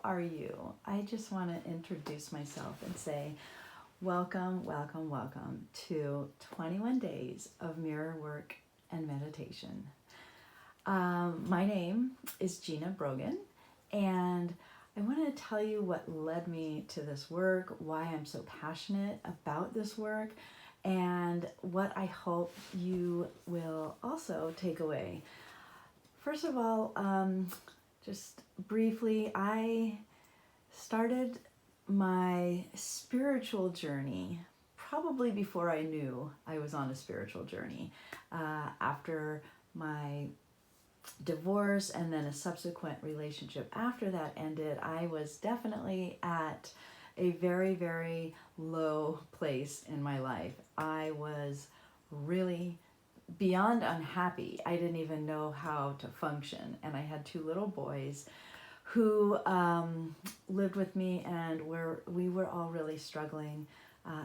are you? I just want to introduce myself and say, welcome, welcome, welcome to 21 Days of Mirror Work and Meditation. My name is Gina Brogan, and I want to tell you what led me to this work, why I'm so passionate about this work, and what I hope you will also take away. First of all, just briefly, I started my spiritual journey probably before I knew I was on a spiritual journey. After my divorce and then a subsequent relationship after that ended, I was definitely at a very, very low place in my life. I was really beyond unhappy. I didn't even know how to function. And I had two little boys who lived with me, and we were all really struggling,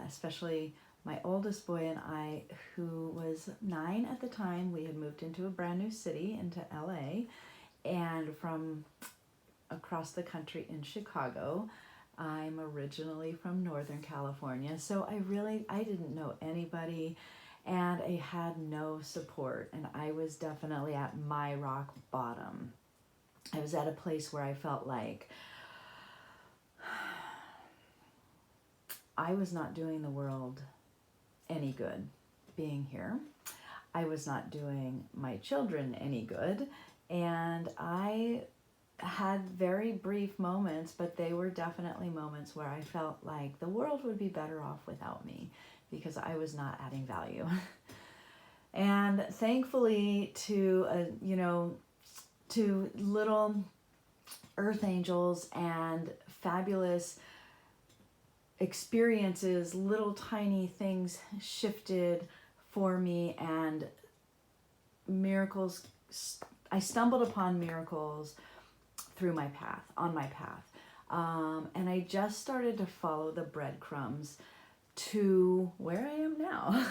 especially my oldest boy and I, who was 9 at the time. We had moved into a brand new city, into LA, and from across the country in Chicago. I'm originally from Northern California, so I didn't know anybody, and I had no support, and I was definitely at my rock bottom. I was at a place where I felt like I was not doing the world any good being here. I was not doing my children any good, and I had very brief moments, but they were definitely moments where I felt like the world would be better off without me because I was not adding value. And thankfully to little earth angels and fabulous experiences, little tiny things shifted for me, and miracles. I stumbled upon miracles through my path, on my path. And I just started to follow the breadcrumbs to where I am now.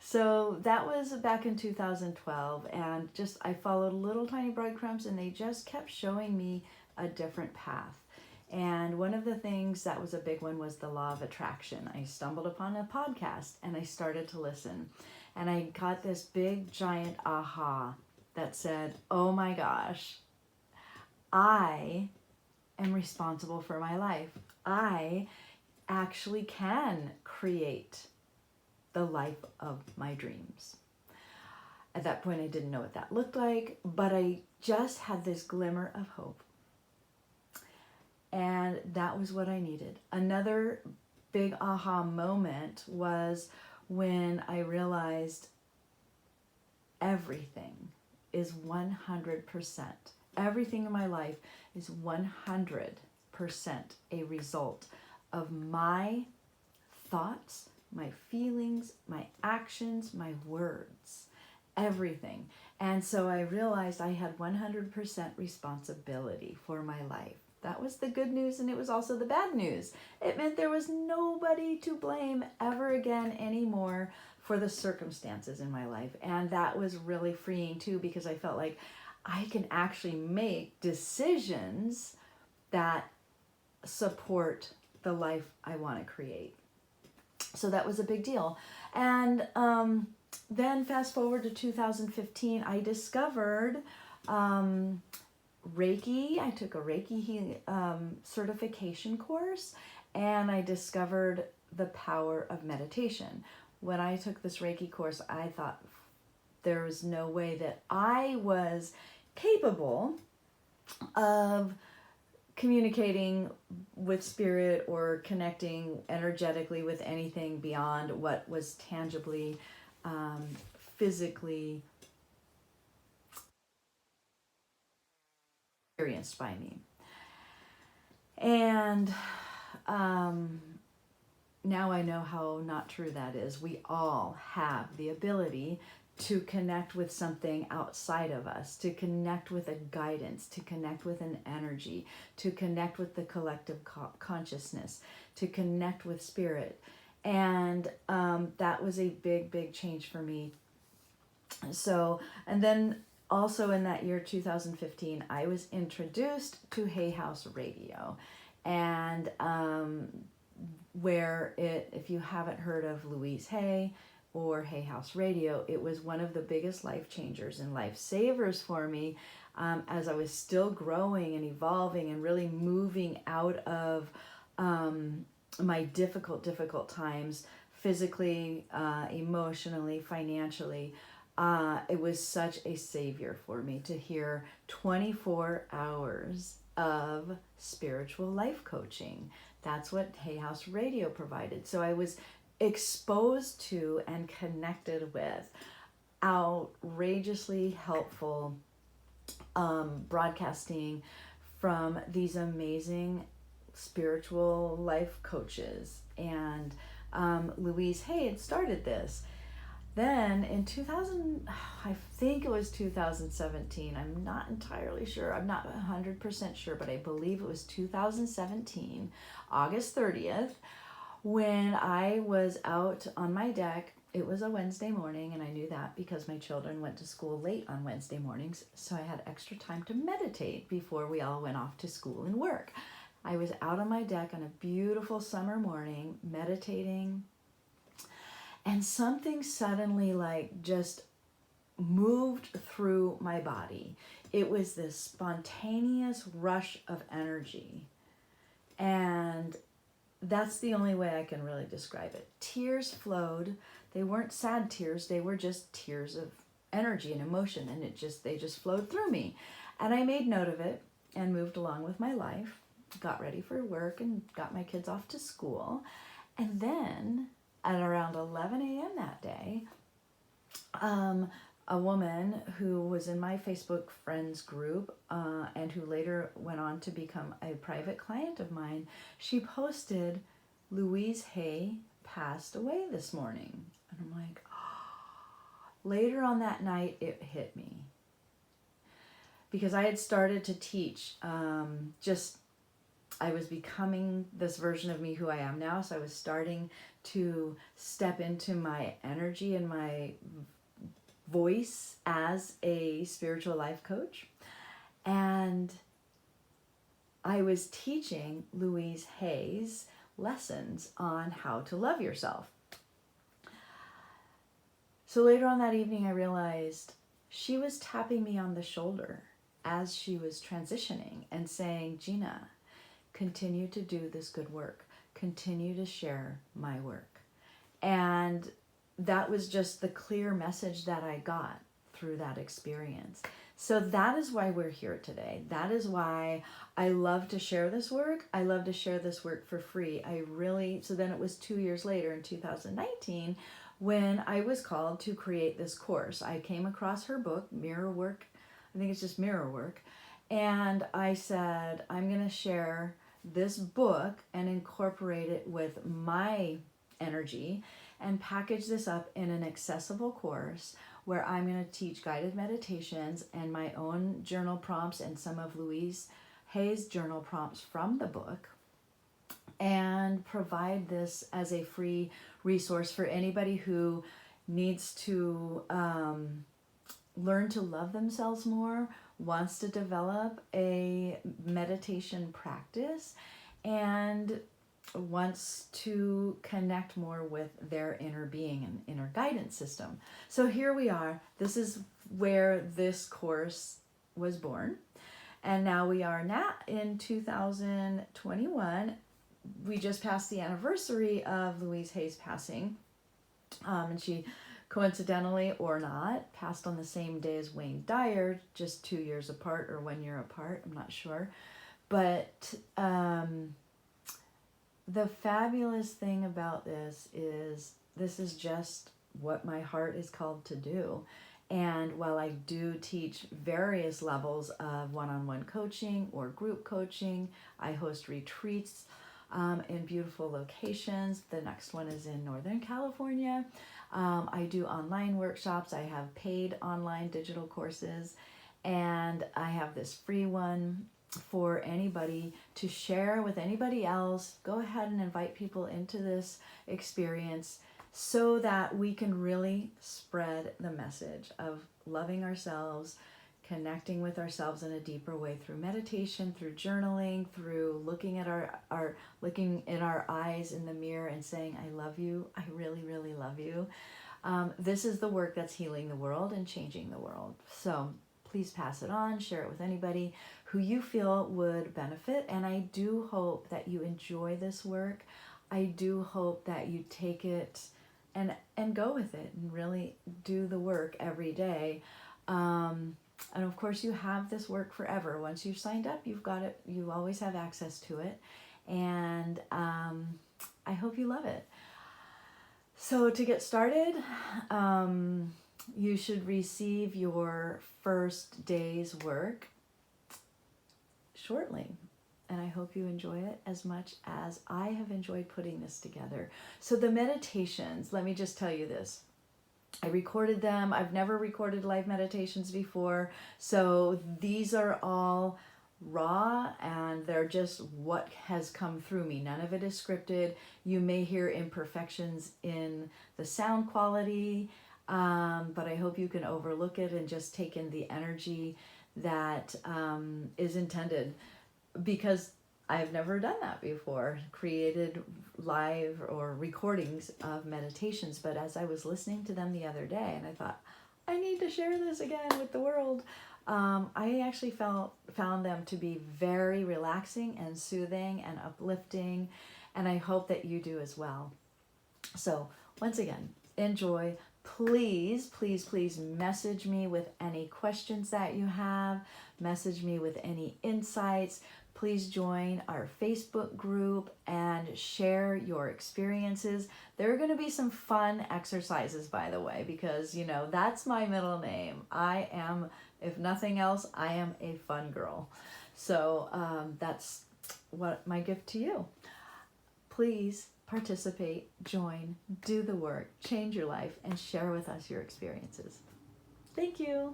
So that was back in 2012, and I followed little tiny breadcrumbs, and they just kept showing me a different path. And one of the things that was a big one was the law of attraction. I stumbled upon a podcast and I started to listen, and I got this big giant aha that said, oh my gosh, I am responsible for my life. I actually can create the life of my dreams. At that point, I didn't know what that looked like, but I just had this glimmer of hope. And that was what I needed. Another big aha moment was when I realized everything is 100%. Everything in my life is 100% a result of my thoughts, my feelings, my actions, my words, everything. And so I realized I had 100% responsibility for my life. That was the good news, and it was also the bad news. It meant there was nobody to blame ever again anymore for the circumstances in my life. And that was really freeing too, because I felt like I can actually make decisions that support the life I want to create. So that was a big deal. And then fast forward to 2015, I discovered Reiki. I took a Reiki certification course, and I discovered the power of meditation. When I took this Reiki course, I thought there was no way that I was capable of communicating with spirit or connecting energetically with anything beyond what was tangibly, physically experienced by me. And now I know how not true that is. We all have the ability to connect with something outside of us, to connect with a guidance, to connect with an energy, to connect with the collective consciousness, to connect with spirit. And that was a big, big change for me. So, and then also in that year, 2015, I was introduced to Hay House Radio. And if you haven't heard of Louise Hay or Hay House Radio, it was one of the biggest life changers and life savers for me, as I was still growing and evolving and really moving out of my difficult times, physically, emotionally, financially. It was such a savior for me to hear 24 hours of spiritual life coaching. That's what Hay House Radio provided. So I was exposed to and connected with outrageously helpful broadcasting from these amazing spiritual life coaches. And Louise Hay had started this. Then in 2000, I think it was 2017, I'm not entirely sure, I'm not 100% sure, but I believe it was 2017, August 30th, when I was out on my deck. It was a Wednesday morning, and I knew that because my children went to school late on Wednesday mornings, so I had extra time to meditate before we all went off to school and work. I was out on my deck on a beautiful summer morning, meditating, and something suddenly just moved through my body. It was this spontaneous rush of energy. And that's the only way I can really describe it. Tears flowed. They weren't sad tears. They were just tears of energy and emotion. And they just flowed through me. And I made note of it and moved along with my life, got ready for work and got my kids off to school. And then at around 11 a.m. that day, a woman who was in my Facebook friends group and who later went on to become a private client of mine, she posted, "Louise Hay passed away this morning." And I'm like, oh. Later on that night, it hit me. Because I had started to teach I was becoming this version of me who I am now. So I was starting to step into my energy and my voice as a spiritual life coach. And I was teaching Louise Hay's lessons on how to love yourself. So later on that evening, I realized she was tapping me on the shoulder as she was transitioning and saying, "Gina, continue to do this good work. Continue to share my work." And that was just the clear message that I got through that experience. So that is why we're here today. That is why I love to share this work. I love to share this work for free. So then it was 2 years later in 2019 when I was called to create this course. I came across her book, Mirror Work. I think it's just Mirror Work. And I said, I'm going to share this book and incorporate it with my energy and package this up in an accessible course where I'm going to teach guided meditations and my own journal prompts and some of Louise Hay's journal prompts from the book, and provide this as a free resource for anybody who needs to learn to love themselves more, wants to develop a meditation practice, and wants to connect more with their inner being and inner guidance system. So here we are. This is where this course was born. And now we are in 2021. We just passed the anniversary of Louise Hay's passing. And she, coincidentally or not, passed on the same day as Wayne Dyer, just 2 years apart or 1 year apart. I'm not sure. But the fabulous thing about this is just what my heart is called to do. And while I do teach various levels of one-on-one coaching or group coaching, I host retreats in beautiful locations. The next one is in Northern California. I do online workshops. I have paid online digital courses. And I have this free one for anybody to share with anybody else. Go ahead and invite people into this experience so that we can really spread the message of loving ourselves, connecting with ourselves in a deeper way through meditation, through journaling, through looking at looking in our eyes in the mirror and saying, I love you. I really, really love you. This is the work that's healing the world and changing the world. So please pass it on, share it with anybody who you feel would benefit. And I do hope that you enjoy this work. I do hope that you take it and go with it and really do the work every day. And of course you have this work forever. Once you've signed up, you've got it. You always have access to it. And I hope you love it. So to get started, you should receive your first day's work shortly. And I hope you enjoy it as much as I have enjoyed putting this together. So the meditations, let me just tell you this. I recorded them. I've never recorded live meditations before. So these are all raw and they're just what has come through me. None of it is scripted. You may hear imperfections in the sound quality, but I hope you can overlook it and just take in the energy that is intended, because I've never done that before, created live or recordings of meditations. But as I was listening to them the other day, and I thought, I need to share this again with the world, I actually found them to be very relaxing and soothing and uplifting, and I hope that you do as well. So once again, enjoy. Please, please, please message me with any questions that you have. Message me with any insights. Please join our Facebook group and share your experiences. There are going to be some fun exercises, by the way, because, you know, that's my middle name. I am, if nothing else, I am a fun girl. So that's what my gift to you. Please participate, join, do the work, change your life, and share with us your experiences. Thank you.